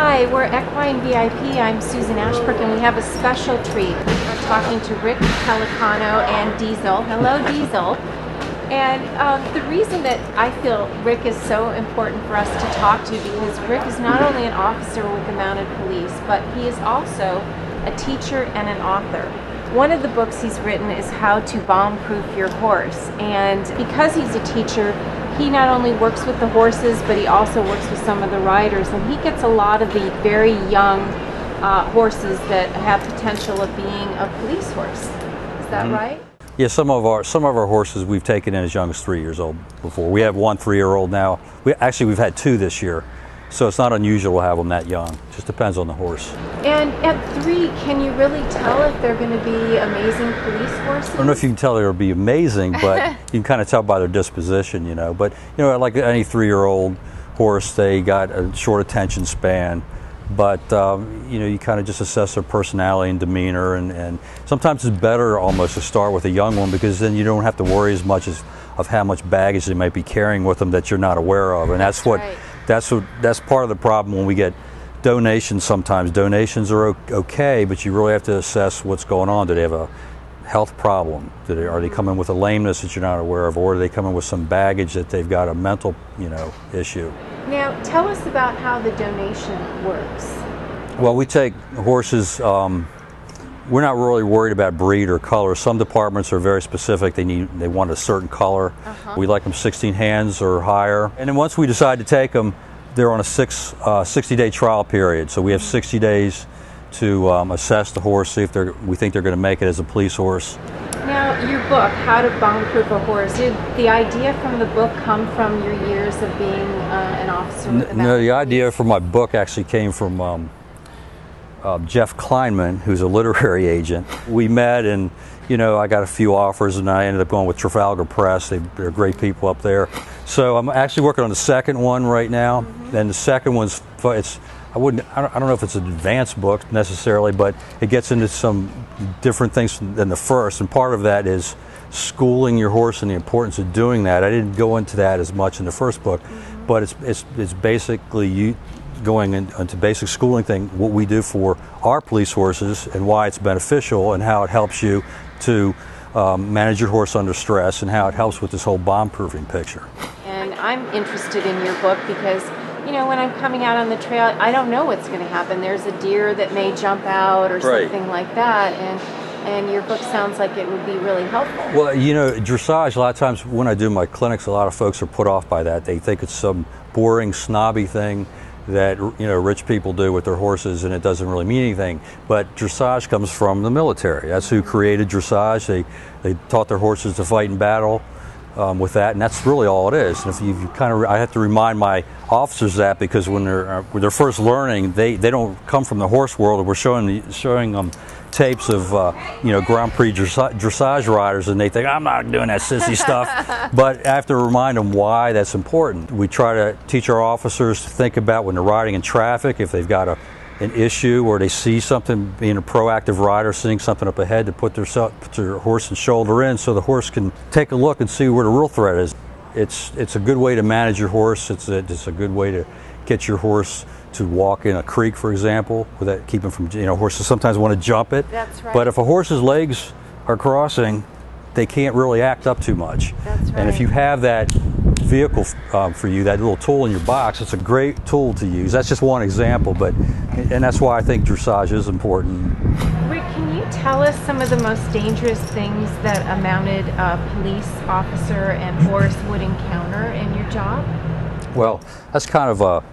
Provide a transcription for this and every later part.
Hi, we're Equine VIP. I'm Susan Ashbrook, and we have a special treat. We're talking to Rick Pelicano and Diesel. Hello, Diesel. And the reason that I feel Rick is so important for us to talk to, because Rick is not only an officer with the Mounted Police, but he is also a teacher and an author. One of the books he's written is How to Bombproof Your Horse. And because he's a teacher, he not only works with the horses, but he also works with some of the riders, and he gets a lot of the very young horses that have potential of being a police horse. Is that right? Yeah, some of our horses we've taken in as young as 3 years old before. We have one 3-year-old now. We've had two this year, so it's not unusual to have them that young. Just depends on the horse. And at 3, can you really tell if they're going to be amazing police horses? I don't know if you can tell they'll be amazing, but you can kind of tell by their disposition, you know. But you know, like any 3-year-old horse, they got a short attention span. But you know, you kind of just assess their personality and demeanor, and sometimes it's better almost to start with a young one, because then you don't have to worry as much of how much baggage they might be carrying with them that you're not aware of. And that's part of the problem when we get donations. Sometimes donations are okay, but you really have to assess what's going on. Do they have a health problem? Are they coming with a lameness that you're not aware of, or are they coming with some baggage that they've got a mental, you know, issue? Now, tell us about how the donation works. Well, we take horses. We're not really worried about breed or color. Some departments are very specific. They want a certain color. We like them 16 hands or higher. And then once we decide to take them, they're on a 60-day trial period. So we have 60 days to assess the horse, see if we think they're going to make it as a police horse. Now, your book, How to Bombproof a Horse, did the idea from the book come from your years of being an officer with the Mounted Police? No, the idea for my book actually came from Jeff Kleinman, who's a literary agent. We met, and you know, I got a few offers, and I ended up going with Trafalgar Press. They're great people up there. So I'm actually working on the second one right now, and the second one's I don't know if it's an advanced book necessarily, but it gets into some different things than the first, and part of that is schooling your horse and the importance of doing that. I didn't go into that as much in the first book, but it's basically you going into basic schooling thing, what we do for our police horses and why it's beneficial and how it helps you to manage your horse under stress, and how it helps with this whole bomb-proofing picture. And I'm interested in your book because, you know, when I'm coming out on the trail, I don't know what's going to happen. There's a deer that may jump out or something like that, and your book sounds like it would be really helpful. Well, you know, dressage, a lot of times when I do my clinics, a lot of folks are put off by that. They think it's some boring, snobby thing that, you know, rich people do with their horses, and it doesn't really mean anything. But dressage comes from the military. That's who created dressage. They taught their horses to fight in battle with that, and that's really all it is. And if you I have to remind my officers that, because when they're first learning, they don't come from the horse world, and we're showing them tapes of you know, Grand Prix dressage riders, and they think, I'm not doing that sissy stuff. But I have to remind them why that's important. We try to teach our officers to think about when they're riding in traffic, if they've got an issue or they see something, being a proactive rider, seeing something up ahead, to put their horse and shoulder in so the horse can take a look and see where the real threat is. It's a good way to manage your horse. It's a good way to get your horse to walk in a creek, for example, without keeping from, you know, horses sometimes want to jump it. That's right. But if a horse's legs are crossing, they can't really act up too much. That's right. And if you have that vehicle for you, that little tool in your box, it's a great tool to use. That's just one example, and that's why I think dressage is important. Rick, can you tell us some of the most dangerous things that a mounted police officer and horse would encounter in your job? Well, that's kind of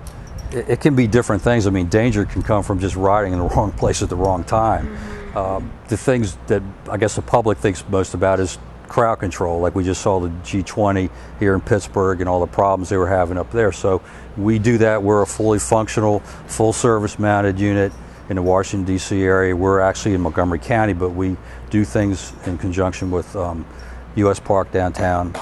it can be different things. I mean, danger can come from just riding in the wrong place at the wrong time. The things that I guess the public thinks most about is crowd control, like we just saw the G20 here in Pittsburgh and all the problems they were having up there. So we do that. We're a fully functional, full-service mounted unit in the Washington, D.C. area. We're actually in Montgomery County, but we do things in conjunction with U.S. Park downtown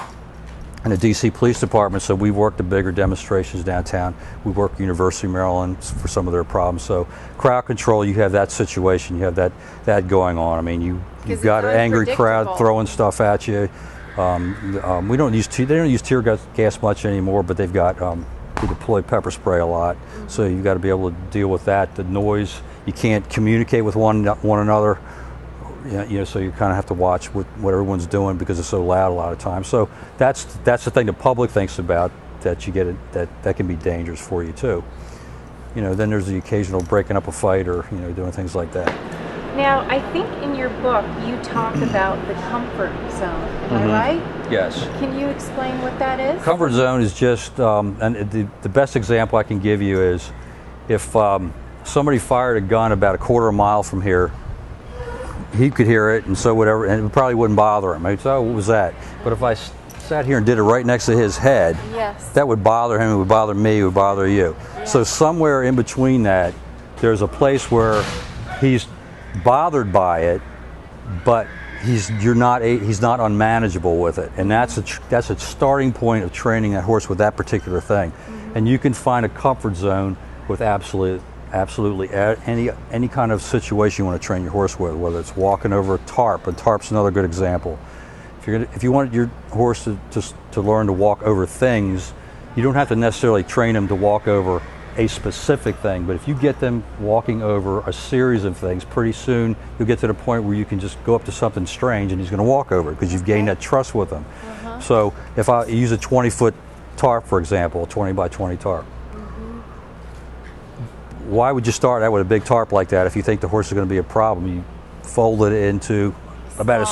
and the D.C. Police Department. So we work the bigger demonstrations downtown. We work University of Maryland for some of their problems. So crowd control, you have that situation, you have that going on. I mean, you've got an angry crowd throwing stuff at you. They don't use tear gas much anymore, but they've got we deploy pepper spray a lot, so you've got to be able to deal with that. The noise, you can't communicate with one another. So you kind of have to watch what everyone's doing because it's so loud a lot of times. So that's the thing the public thinks about, that you get it, that can be dangerous for you too. Then there's the occasional breaking up a fight or doing things like that. Now, I think in your book you talk about the comfort zone. Am I right? Yes. Can you explain what that is? Comfort zone is just, and the best example I can give you is if somebody fired a gun about a quarter of a mile from here, he could hear it, and so whatever, and it probably wouldn't bother him. He'd say, "Oh, what was that?" But if I sat here and did it right next to his head, yes, that would bother him, it would bother me, it would bother you. Yes. So somewhere in between that, there's a place where he's bothered by it, but he's not unmanageable with it, and that's a starting point of training that horse with that particular thing. And you can find a comfort zone with absolutely any kind of situation you want to train your horse with, whether it's walking over a tarp. And tarp's another good example. If you want your horse to learn to walk over things, you don't have to necessarily train him to walk over a specific thing, but if you get them walking over a series of things, pretty soon you'll get to the point where you can just go up to something strange and he's going to walk over it because you've gained that trust with him. So if I use a 20-foot tarp, for example, a 20 by 20 tarp, why would you start out with a big tarp like that if you think the horse is going to be a problem? You fold it into about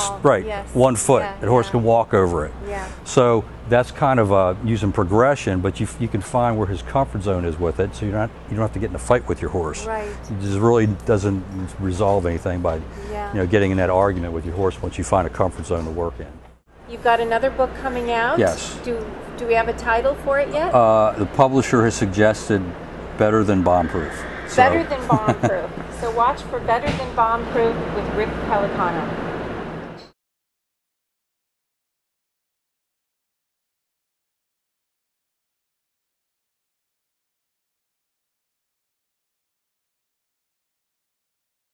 1 foot. The horse can walk over it. Yeah. So that's kind of using progression, but you can find where his comfort zone is with it, so you don't have to get in a fight with your horse. Right. It just really doesn't resolve anything by getting in that argument with your horse once you find a comfort zone to work in. You've got another book coming out. Yes. Do we have a title for it yet? The publisher has suggested Better Than Bombproof. Better Than Bombproof. So watch for Better Than Bombproof with Rick Pelicano.